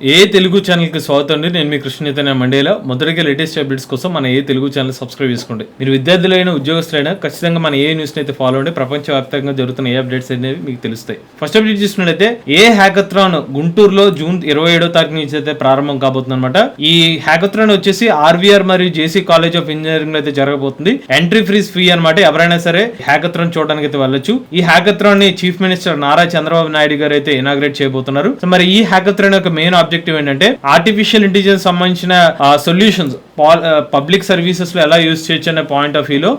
ఏ Telugu channel కి స్వాగతం అండి. నేను మీ కృష్ణ చైతన్య మండేలా. మొదటిగా లేటెస్ట్ అప్డేట్స్ కోసం మన ఏ తెలుగు ఛానల్ సబ్స్క్రైబ్ చేసుకోండి. మీరు విద్యార్థులైన ఉద్యోగస్తులైనా ఖచ్చితంగా మన ఏ న్యూస్ అయితే ఫాలో అండి. ప్రపంచవ్యాప్తంగా జరుగుతున్న ఏ అప్డేట్స్ అనేవి మీకు తెలుస్తాయి. ఫస్ట్ అప్డేట్ చూసినట్లయితే ఏ హ్యాకథాన్ గుంటూరులో జూన్ 27వ తారీఖు నుంచి అయితే ప్రారంభం కాబోతుంది అనమాట. ఈ హ్యాకథాన్ వచ్చేసి ఆర్వీఆర్ మరియు జేసీ కాలేజ్ ఆఫ్ ఇంజనీరింగ్ లో అయితే జరగబోతుంది. ఎంట్రీ ఫీజ్ ఫ్రీ అనమాట. ఎవరైనా సరే హ్యాకథాన్ చూడడానికి అయితే వెళ్ళొచ్చు. ఈ హ్యాకథాన్ ని చీఫ్ మినిస్టర్ నారా చంద్రబాబు నాయుడు గారు అయితే ఇనాగ్రేట్ చేయబోతున్నారు. సో మరి ఈ హ్యాకథాన్ యొక్క మెయిన్ ఆబ్జెక్టివ్ ఏంటంటే ఆర్టిఫిషియల్ ఇంటెలిజెన్స్ సంబంధించిన సొల్యూషన్స్ పబ్లిక్ సర్వీసెస్ లో ఎలా యూజ్ చేయొచ్చు అనే పాయింట్ ఆఫ్ వ్యూలో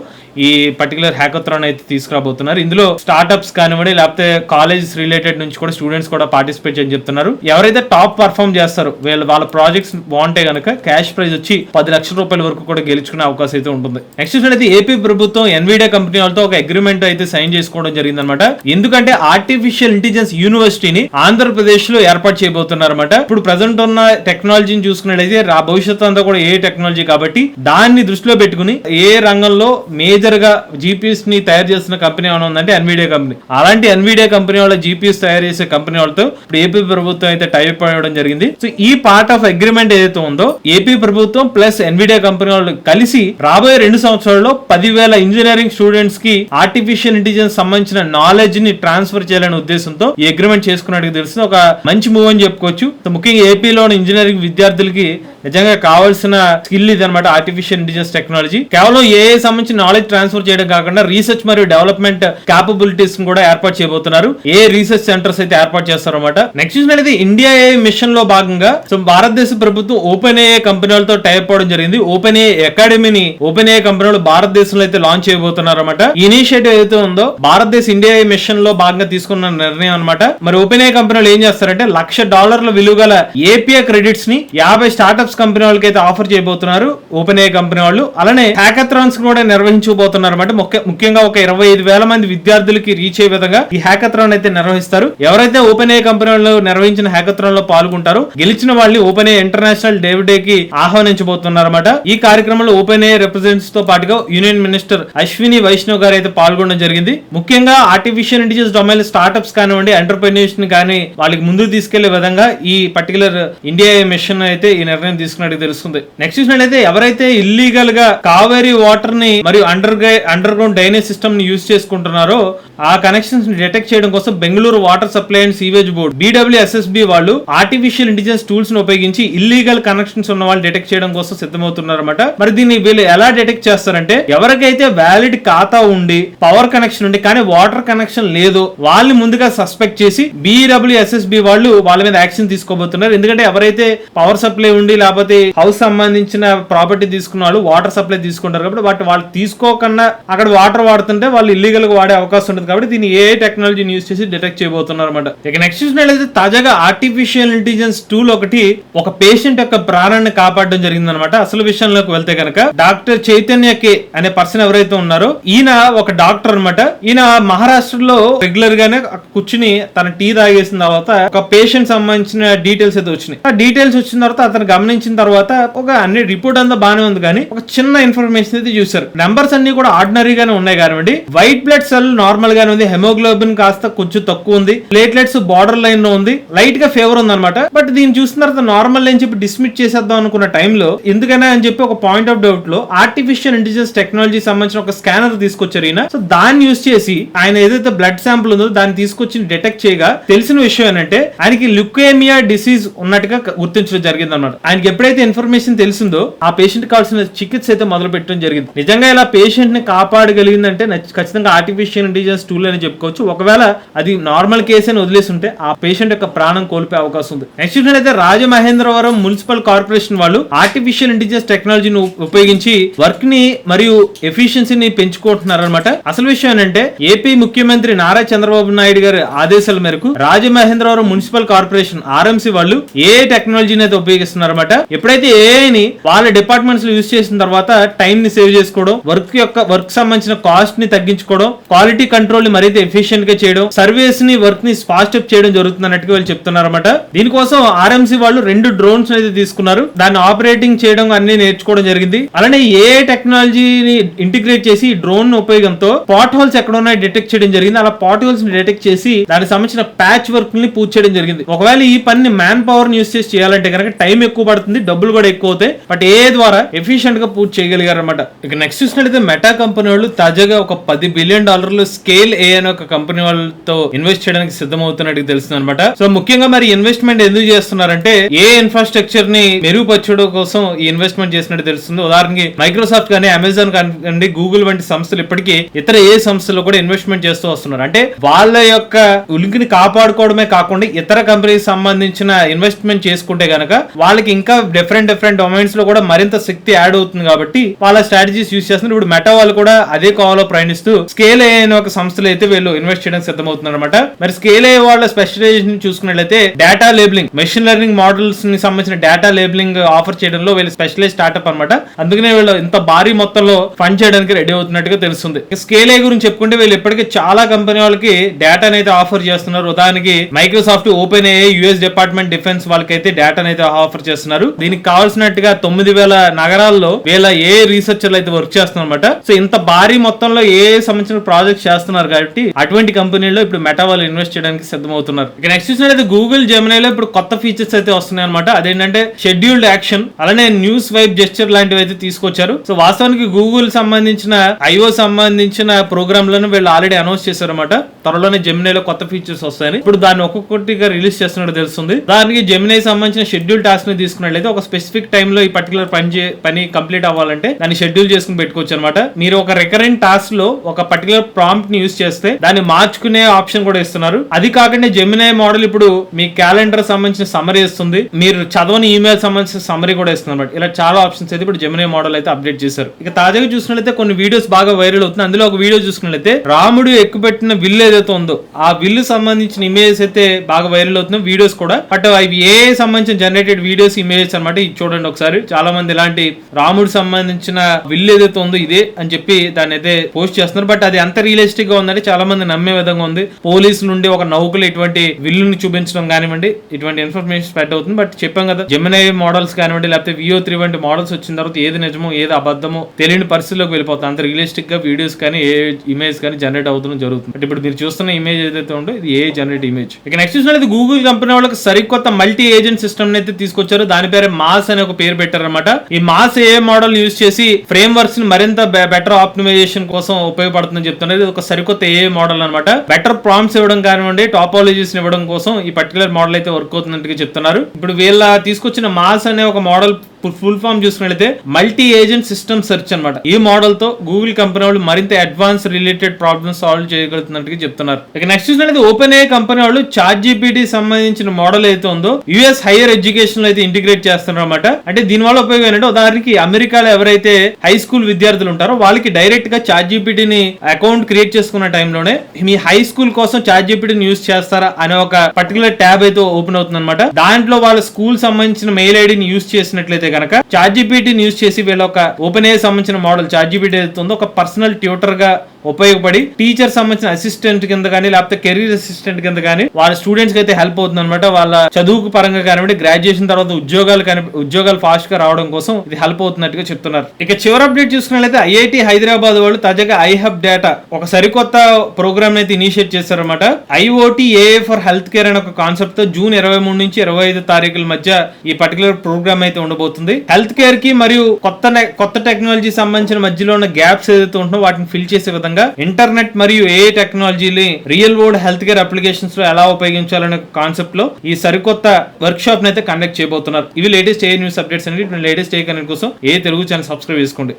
ఈ పర్టికులర్ హ్యాకథాన్ అయితే తీసుకురాబోతున్నారు. ఇందులో స్టార్ట్అప్స్ కానివ్వండి, లేకపోతే కాలేజెస్ రిలేటెడ్ నుంచి కూడా స్టూడెంట్స్ కూడా పార్టిసిపేట్ చేయని చెప్తున్నారు. ఎవరైతే టాప్ పర్ఫార్మ్ చేస్తారో వాళ్ళ ప్రాజెక్ట్స్ బాగుంటే గనక క్యాష్ ప్రైజ్ వచ్చి 10 లక్షల రూపాయల వరకు కూడా గెలుచుకునే అవకాశం అయితే ఉంటుంది. నెక్స్ట్ అయితే ఏపీ ప్రభుత్వం ఎన్విడియా కంపెనీ వాళ్ళతో ఒక అగ్రిమెంట్ అయితే సైన్ చేసుకోవడం జరిగింది అనమాట. ఎందుకంటే ఆర్టిఫిషియల్ ఇంటెలిజెన్స్ యూనివర్సిటీని ఆంధ్రప్రదేశ్ లో ఏర్పాటు చేయబోతున్నారు అనమాట. ఇప్పుడు ప్రజెంట్ ఉన్న టెక్నాలజీని చూసుకున్నట్లయితే భవిష్యత్తు అంతా కూడా ఏ టెక్నాలజీ కాబట్టి దాన్ని దృష్టిలో పెట్టుకుని ఏ రంగంలో మేజర్ గా జీపీఎస్ ని తయారు చేస్తున్న కంపెనీ ఏమైనా ఉందంటే ఎన్విడియా కంపెనీ. అలాంటి ఎన్విడియా కంపెనీ వాళ్ళ జీపీఎస్ తయారు చేసే కంపెనీ వాళ్ళతో ఇప్పుడు ఏపీ ప్రభుత్వం అయితే టైప్ అవ్వడం జరిగింది. సో ఈ పార్ట్ ఆఫ్ అగ్రిమెంట్ ఏదైతే ఉందో ఏపీ ప్రభుత్వం ప్లస్ ఎన్విడియా కంపెనీ వాళ్ళు కలిసి రాబోయే 2 సంవత్సరాల్లో 10,000 ఇంజనీరింగ్ స్టూడెంట్స్ కి ఆర్టిఫిషియల్ ఇంటెలిజెన్స్ సంబంధించిన నాలెడ్జ్ ని ట్రాన్స్ఫర్ చేయాలనే ఉద్దేశంతో ఈ అగ్రిమెంట్ చేసుకున్నట్టు తెలిసింది. ఒక మంచి మూవ్ అని చెప్పుకోవచ్చు. ముఖ్యంగా ఏపీలోని ఇంజనీరింగ్ విద్యార్థులకి నిజంగా కావాల్సిన స్కిల్ ఇది అనమాట. ఆర్టిఫిషియల్ ఇంటెలిజెన్స్ టెక్నాలజీ కేవలం ఏఐ సంబంధించిన నాలెడ్జ్ ట్రాన్స్ఫర్ చేయడం కాకుండా రీసెర్చ్ మరియు డెవలప్మెంట్ క్యాపబిలిటీస్ కూడా ఏర్పాటు చేయబోతున్నారు. ఏ రీసెర్చ్ సెంటర్స్ అయితే ఏర్పాటు చేస్తారు అనమాట. నెక్స్ట్ అనేది ఇండియా ఏఐ మిషన్ లో భాగంగా భారతదేశ ప్రభుత్వం ఓపెన్ ఏఐ కంపెనీలతో టైప్ అవడం జరిగింది. ఓపెన్ ఏఐ అకాడమీని ఓపెన్ ఏఐ కంపెనీలు భారతదేశంలో అయితే లాంచ్ చేయబోతున్నారు అనమాట. ఈ ఇనిషియేటివ్ ఏదైతే ఉందో భారతదేశ ఇండియా ఏఐ మిషన్ లో భాగంగా తీసుకున్న నిర్ణయం అనమాట. మరి ఓపెన్ ఏఐ కంపెనీలు ఏం చేస్తారంటే $1,00,000 విలువ గల ఏపీఐ క్రెడిట్స్ ని 50 స్టార్ట్అప్స్ కంపెనీ వాళ్ళకి అయితే ఆఫర్ చేయబోతున్నారు ఓపెన్ ఏఐ కంపెనీ వాళ్ళు. అలానే హ్యాకథాన్స్ కూడా నిర్వహించబోతున్నారు అనమాట. ముఖ్యంగా ఒక 25,000 మంది విద్యార్థులకి రీచ్ అయ్యే విధంగా ఈ హ్యాకథాన్ అయితే నిర్వహిస్తారు. ఎవరైతే ఓపెన్ ఏఐ కంపెనీ వాళ్ళు నిర్వహించిన హ్యాకథాన్ లో పాల్గొంటారో గెలిచిన వాళ్ళని ఓపెన్ ఏఐ ఇంటర్నేషనల్ డే కి ఆహ్వానించబోతున్నారు అనమాట. ఈ కార్యక్రమంలో ఓపెన్ ఏఐ రిప్రజెంటేటివ్స్ తో పాటుగా యూనియన్ మినిస్టర్ అశ్విని వైష్ణవ్ గారు అయితే పాల్గొనడం జరిగింది. ముఖ్యంగా ఆర్టిఫిషియల్ ఇంటెలిజెన్స్ డొమైన్ స్టార్ట్అప్స్ కానివ్వండి, ఎంటర్‌ప్రెన్యూర్స్ ని కానీ వాళ్ళకి ముందుకు తీసుకెళ్లే విధంగా ఈ పర్టికులర్ ఇండియా మిషన్ అయితే ఈ నిర్ణయం తీసుకున్నట్టు తెలుస్తుంది. నెక్స్ట్ చూసినట్లయితే ఎవరైతే ఇల్లీగల్ గా కావేరీ వాటర్ ని మరియు అండర్ గ్రౌండ్ డ్రైనేజ్ సిస్టమ్ ని యూజ్ చేసుకుంటున్నారో ఆ కనెక్షన్స్ ని డిటెక్ట్ చేయడం కోసం Bengaluru water supply and sewage board BWSSB వాళ్ళు ఆర్టిఫిషియల్ ఇంటెలిజెన్స్ టూల్స్ ని ఉపయోగించి ఇల్లీగల్ కనెక్షన్స్ ఉన్న వాళ్ళు డిటెక్ట్ చేయడం కోసం సిద్ధమవుతున్నారు అనమాట. మరి దీన్ని వీళ్ళు ఎలా డిటెక్ట్ చేస్తారంటే ఎవరికైతే వ్యాలిడ్ ఖాతా ఉండి పవర్ కనెక్షన్ ఉండి కానీ వాటర్ కనెక్షన్ లేదు వాళ్ళని ముందుగా సస్పెక్ట్ చేసి BWSSB వాళ్ళు వాళ్ళ మీద యాక్షన్ తీసుకోబోతున్నారు. ఎందుకంటే ఎవరైతే పవర్ సప్లై ఉండి లేకపోతే హౌస్ సంబంధించిన ప్రాపర్టీ తీసుకున్న వాళ్ళు వాటర్ సప్లై తీసుకుంటారు కాబట్టి వాళ్ళు తీసుకోకుండా అక్కడ వాటర్ వాడుతుంటే వాళ్ళు ఇల్లీగల్ గా వాడే అవకాశం ఉంటుంది. కాబట్టి దీన్ని ఏ టెక్నాలజీని యూజ్ చేసి డిటెక్ట్ చేయబోతున్నారు అనమాట. ఇక నెక్స్ట్ చూసినట్లయితే తాజాగా ఆర్టిఫిషియల్ ఇంటెలిజెన్స్ టూల్ ఒకటి ఒక పేషెంట్ యొక్క ప్రాణాన్ని కాపాడడం జరిగింది అనమాట. అసలు విషయంలోకి వెళ్తే కనుక డాక్టర్ చైతన్య కే అనే పర్సన్ ఎవరైతే ఉన్నారో ఈయన ఒక డాక్టర్ అనమాట. ఈయన మహారాష్ట్రలో రెగ్యులర్ గానే కూర్చుని తన టీ తాగేసిన తర్వాత ఒక పేషెంట్ సంబంధించిన డీటెయిల్స్ అయితే వచ్చినాయి. ఆ డీటెయిల్స్ వచ్చిన తర్వాత అతను గమనించిన తర్వాత ఒక అన్ని రిపోర్ట్ అంతా బాగానే ఉంది కానీ ఒక చిన్న ఇన్ఫర్మేషన్ అయితే చూసారు. నెంబర్స్ అన్ని కూడా ఆర్డినరీగానే ఉన్నాయి కానివ్వండి. వైట్ బ్లడ్ సెల్ నార్మల్ గానే ఉంది, హెమోగ్లోబిన్ కాస్త కొంచెం తక్కువ ఉంది, ప్లేట్లెట్స్ బార్డర్ లైన్ లో ఉంది, లైట్ గా ఫీవర్ ఉంది అనమాట. బట్ దీన్ని చూసిన తర్వాత నార్మల్ అని చెప్పి డిస్మిస్ చేసేద్దాం అనుకున్న టైంలో ఎందుకనే అని చెప్పి ఒక పాయింట్ ఆఫ్ డౌట్ లో ఆర్టిఫిషియల్ ఇంటెలిజెన్స్ టెక్నాలజీ సంబంధించిన ఒక స్కానర్ తీసుకొచ్చారు ఈయన. సో దాన్ని యూజ్ చేసి ఆయన ఏదైతే బ్లడ్ శాంపుల్ ఉందో దాన్ని తీసుకొచ్చి డిటెక్ట్ చేయగా తెలిసిన విషయం ఏంటంటే ఆయనకి లుకేమియా డిసీజ్ ఉన్నట్టుగా గుర్తించడం జరిగింది అనమాట. ఆయనకి ఎప్పుడైతే ఇన్ఫర్మేషన్ తెలిసిందో ఆ పేషెంట్ కావాల్సిన చికిత్స అయితే మొదలు పెట్టడం జరిగింది. నిజంగా ఇలా పేషెంట్ ని కాపాడగలిగిందంటే ఖచ్చితంగా ఆర్టిఫిషియల్ ఇంటెలిజెన్స్ టూల్ అని చెప్పుకోవచ్చు. ఒకవేళ అది నార్మల్ కేసు అని వదిలేసి ఉంటే ఆ పేషెంట్ యొక్క ప్రాణం కోల్పోయే అవకాశం ఉంది. నెక్స్ట్ అయితే రాజమహేంద్రవరం మున్సిపల్ కార్పొరేషన్ వాళ్ళు ఆర్టిఫిషియల్ ఇంటెలిజెన్స్ టెక్నాలజీని ఉపయోగించి వర్క్ ని మరియు ఎఫిషియన్సీని పెంచుకుంటున్నారు అనమాట. అసలు విషయం ఏంటంటే ఏపీ ముఖ్యమంత్రి నారా చంద్రబాబు నాయుడు గారి ఆదేశాల మేరకు రాజమహేంద్రవరం మున్సిపల్ కార్పొరేషన్ RMC వాళ్ళు ఏ టెక్నాలజీని అయితే ఉపయోగిస్తున్నారు అనమాట. ఎప్పుడైతే AI ని వాళ్ళ డిపార్ట్మెంట్స్ లో యూజ్ చేసిన తర్వాత టైం ని సేవ్ చేసుకోవడం, వర్క్ సంబంధించిన కాస్ట్ ని తగ్గించుకోవడం, క్వాలిటీ కంట్రోల్ ని మరింత ఎఫిషియెంట్ గా చేయడం, సర్వీస్ ని వర్క్ ని ఫాస్ట్ అప్ చేయడం జరుగుతుంది అన్నట్టుగా వాళ్ళు చెప్తున్నారన్నమాట. దీనికోసం RMC వాళ్ళు 2 డ్రోన్స్ అయితే తీసుకున్నారు. దాన్ని ఆపరేటింగ్ చేయడం అన్ని నేర్చుకోవడం జరిగింది. అలానే AI టెక్నాలజీని ఇంటిగ్రేట్ చేసి డ్రోన్ ఉపయోగంతో పాట్ హోల్స్ ఎక్కడ ఉన్నాయో డిటెక్ట్ చేయడం జరిగింది. అలా పాట్ హోల్స్ ని డిటెక్ట్ చేసి దానికి సంబంధించిన ప్యాచ్ వర్క్ ని పూర్తి చేయడం జరిగింది. ఒకవేళ ఈ పని మ్యాన్ పవర్ ని యూస్ చేసి చేయాలంటే కనుక టైం ఎక్కువ పడుతుంది, డబ్బులు కూడా ఎక్కువ అవుతాయి. బట్ AI ద్వారా ఎఫిషియెంట్ గా పూర్తి చేయగలిగారు అనమాట. ఇక నెక్స్ట్ చూసినట్లయితే మెటా కంపెనీ వాళ్ళు తాజాగా ఒక $10 బిలియన్ స్కేల్ AI అనే ఒక కంపెనీ వాళ్ళతో ఇన్వెస్ట్ చేయడానికి సిద్ధమవుతున్నట్టు తెలుస్తుంది అనమాట. సో ముఖ్యంగా మరి ఇన్వెస్ట్మెంట్ ఎందుకు చేస్తున్నారంటే AI ఇన్ఫ్రాస్ట్రక్చర్ ని మెరుగుపరచడం కోసం ఈ ఇన్వెస్ట్మెంట్ చేసినట్టు తెలుస్తుంది. ఉదాహరణకి మైక్రోసాఫ్ట్ కానీ, అమెజాన్ కానీ, గూగుల్ వంటి సంస్థలు ఇప్పటికీ ఇతర AI సంస్థలు కూడా ఇన్వెస్ట్మెంట్ చేస్తూ వస్తున్నారు. అంటే వాళ్ళ యొక్క ఉనికిని కాపాడుకోవడమే కాకుండా ఇతర కంపెనీకి సంబంధించిన ఇన్వెస్ట్మెంట్ చేసుకుంటే గనక వాళ్ళకి ఇంకా డిఫరెంట్ డొమైన్స్ లో కూడా మరింత శక్తి యాడ్ అవుతుంది. కాబట్టి వాళ్ళ స్ట్రాటజీస్ యూస్ చేస్తున్నారు. ఇప్పుడు మెటా వాళ్ళు కూడా అదే కావాలో ప్రయాణిస్తూ స్కేల్ AI అనే ఒక సంస్థలు అయితే వీళ్ళు ఇన్వెస్ట్ చేయడానికి సిద్ధమవుతున్నారు అనమాట. మరి స్కేల్ AI వాళ్ళ స్పెషలైజేషన్ చూసుకున్నట్లయితే data labelling, machine learning models ని సంబంధించిన డేటా లేబులింగ్ ఆఫర్ చేయడంలో వీళ్ళు స్పెషలైజ్ స్టార్ట్అప్ అనమాట. అందుకనే వీళ్ళు ఇంత భారీ మొత్తంలో ఫండ్ చేయడానికి రెడీ అవుతున్నట్టుగా తెలుస్తుంది. స్కేల్ AI గురించి చెప్పుకుంటే వీళ్ళు ఇప్పటికే చాలా కంపెనీ వాళ్ళకి డేటా అయితే ఆఫర్ చేస్తున్నారు. ఉదాహరణకి Microsoft, open AI, US department defence వాళ్ళకైతే డేటా అయితే ఆఫర్ చేస్తున్నారు. దీనికి కావాల్సినట్టుగా 9,000 నగరాల్లో వీళ్ళ AI రీసెర్చర్లు అయితే వర్క్ చేస్తున్నారు అనమాట. సో ఇంత భారీ మొత్తంలో AI సంబంధించిన ప్రాజెక్ట్ చేస్తున్నారు కాబట్టి అటువంటి కంపెనీలో ఇప్పుడు మెటా వాళ్ళు ఇన్వెస్ట్ చేయడానికి సిద్ధమవుతున్నారు. ఇక నెక్స్ట్ చూసినట్లయితే గూగుల్ జెమినైలో ఇప్పుడు కొత్త ఫీచర్స్ అయితే వస్తున్నాయి అనమాట. అదేంటంటే షెడ్యూల్డ్ యాక్షన్, అలానే న్యూస్ వైప్ జెస్చర్ లాంటివి అయితే తీసుకొచ్చారు. సో వాస్తవానికి గూగుల్ సంబంధించిన IO సంబంధించిన ప్రోగ్రామ్ లను వీళ్ళు ఆల్రెడీ అనౌన్స్ చేశారు అనమాట. త్వరలోనే జెమినైలో కొత్త ఫీచర్స్ వస్తాయని ఇప్పుడు దాన్ని ఒక్కొక్కటిగా రిలీజ్ చేస్తున్నట్టు తెలుస్తుంది. దానికి జెమినై సంబంధించిన షెడ్యూల్ టాస్క్ ని తీసుకున్నట్లయితే ఒక స్పెసిఫిక్ టైమ్ లో ఈ పర్టికులర్ పని కంప్లీట్ అవ్వాలంటే దాన్ని షెడ్యూల్ చేసుకుని పెట్టుకోవచ్చు అనమాట. మీరు ఒక రికరెంట్ టాస్క్ లో ఒక పర్టికులర్ ప్రాంప్ట్ ని యూస్ చేస్తే దాన్ని మార్చుకునే ఆప్షన్ కూడా ఇస్తున్నారు. అది కాకుండా జెమినై మోడల్ ఇప్పుడు మీ క్యాలెండర్ సంబంధించిన సమరీ ఇస్తుంది, మీరు చదవని ఈమెయిల్ సంబంధించిన సమరీ కూడా ఇస్తుంది అనమాట. ఇలా చాలా ఆప్షన్స్ అయితే ఇప్పుడు జెమినై మోడల్ అయితే అప్డేట్ చేశారు. ఇక తాజాగా చూసినట్లయితే కొన్ని వీడియోస్ బాగా వైరల్ అవుతుంది. అందులో ఒక వీడియో చూసుకున్నట్లయితే రాముడు ఎక్కుపెట్టిన విల్లు ఏదైతే ఉందో ఆ విల్లు సంబంధించిన ఇమేజెస్ అయితే బాగా వైరల్ అవుతున్నాయి, వీడియోస్ కూడా. బట్ అవి AI సంబంధించిన జనరేటెడ్ వీడియోస్, ఇమేజెస్ అనమాట. ఇది చూడండి ఒకసారి. చాలా మంది ఇలాంటి రాముడు సంబంధించిన విల్లు ఏదైతే ఉందో ఇదే అని చెప్పి దాన్ని అయితే పోస్ట్ చేస్తున్నారు. బట్ అది ఎంత రియలిస్టిక్ గా ఉందంటే చాలా మంది నమ్మే విధంగా ఉంది. పోలీసు నుండి ఒక నౌకలు ఇటువంటి విల్లుని చూపించడం కానివ్వండి, ఇటువంటి ఇన్ఫర్మేషన్ స్ప్రెడ్ అవుతుంది. బట్ చెప్పాం కదా, జెమినై మోడల్స్ కానివ్వండి, లేకపోతే VO3 వంటి మోడల్స్ వచ్చిన తర్వాత ఏది నిజమో ఏది అబద్ధమో తెలియని పరిస్థితిలోకి వెళ్ళిపోతుంది. అంత రియలిస్టిక్ గా వీడియోస్ కానీ ఏ ఇమేజ్ కానీ జనరేట్ అవుతుంది జరుగుతుంది. బట్ ఇప్పుడు మీరు చూస్తున్న ఇమేజ్ ఏదైతే ఉందో ఇది AI జనరేట్ ఇమేజ్. ఇక నెక్స్ట్ చూసినట్లయితే గూగుల్ కంపెనీ వాళ్ళకి సరికొత్త మల్టీ ఏజెంట్ సిస్టమ్ అయితే తీసుకొచ్చారు. దాని పేరు మాస్ అనే ఒక పేరు పెట్టారన్నమాట. ఈ మాస్ AI మోడల్ యూజ్ చేసి ఫ్రేమ్ వర్క్స్ ని మరింత బెటర్ ఆప్టిమైజేషన్ కోసం ఉపయోగపడుతుందని చెప్తున్నారు. ఇది ఒక సరికొత్త AI మోడల్ అనమాట. బెటర్ ప్రాంప్ట్స్ ఇవ్వడం కానివ్వండి, టాపాలజీస్ ఇవ్వడం కోసం ఈ పర్టికులర్ మోడల్ అయితే వర్క్ అవుతున్నట్టుగా చెప్తున్నారు. ఇప్పుడు వీళ్ళ తీసుకొచ్చిన మాస్ అనే ఒక మోడల్ ఫుల్ ఫామ్ చూసుకున్నట్లయితే మల్టీ ఏజెంట్ సిస్టమ్ సెర్చ్ అనమాట. ఈ మోడల్ తో గూగుల్ కంపెనీ వాళ్ళు మరింత అడ్వాన్స్ రిలేటెడ్ ప్రాబ్లమ్స్ సాల్వ్ చేయగలుగుతున్నట్టుగా చెప్తున్నారు. ఇక నెక్స్ట్ చూసినట్లయితే ఓపెన్ AI కంపెనీ వాళ్ళు ChatGPT సంబంధించిన మోడల్ అయితే ఉందో US హైయర్ ఎడ్యుకేషన్ లో అయితే ఇంటిగ్రేట్ చేస్తున్నారు అనమాట. అంటే దీని వల్ల ఉపయోగం ఏంటంటే, ఉదాహరణకి అమెరికాలో ఎవరైతే హై స్కూల్ విద్యార్థులు ఉంటారో వాళ్ళకి డైరెక్ట్ గా ChatGPT ని అకౌంట్ క్రియేట్ చేసుకున్న టైంలోనే మీ హై స్కూల్ కోసం ChatGPT ని యూజ్ చేస్తారా అనే ఒక పర్టికులర్ ట్యాబ్ అయితే ఓపెన్ అవుతుంది అనమాట. దాంట్లో వాళ్ళ స్కూల్ సంబంధించిన మెయిల్ ఐడిని యూజ్ చేసినట్లయితే కనుక ChatGPT ని యూజ్ చేసి వీళ్ళ ఒక ఓపెన్ AI సంబంధించిన మోడల్ ChatGPT ఏదైతే ఉందో ఒక పర్సనల్ ట్యూటర్ గా ఉపయోగపడి టీచర్ సంబంధించిన అసిస్టెంట్ కింద కానీ లేకపోతే కెరీర్ అసిస్టెంట్ కింద కానీ వాళ్ళ స్టూడెంట్స్ కి అయితే హెల్ప్ అవుతుంది అనమాట. వాళ్ళ చదువుకు పరంగా కానివ్వండి, గ్రాడ్యుయేషన్ తర్వాత ఉద్యోగాలు ఫాస్ట్ గా రావడం కోసం ఇది హెల్ప్ అవుతున్నట్టుగా చెప్తున్నారు. ఇక చివరి అప్డేట్ చూసుకున్నట్లయితే IIT హైదరాబాద్ వాళ్ళు తాజాగా iHub డేటా ఒక సరికొత్త ప్రోగ్రామ్ అయితే ఇనిషియేట్ చేశారన్నమాట. IoT AI for health care అనే ఒక కాన్సెప్ట్ తో జూన్ 23 నుంచి 25 తారీఖుల మధ్య ఈ పర్టికులర్ ప్రోగ్రామ్ అయితే ఉండబోతుంది. హెల్త్ కేర్ కి మరియు కొత్త టెక్నాలజీ సంబంధించిన మధ్యలో ఉన్న గ్యాప్స్ ఏదైతే ఉంటుందో వాటిని ఫిల్ చేసే విధంగా ఇంటర్నెట్ మరియు AI టెక్నాలజీని real world health care applications లో ఎలా ఉపయోగించాలనే కాన్సెప్ట్ లో ఈ సరికొత్త వర్క్ షాప్ అయితే కండక్ట్ చేయబోతున్నారు. ఇవి లేటెస్ట్ AI న్యూస్ అప్డేట్స్ అనేది. లేటెస్ట్ AI కనెక్ట్ కోసం తెలుగు ఛానల్ సబ్స్క్రైబ్ చేసుకోండి.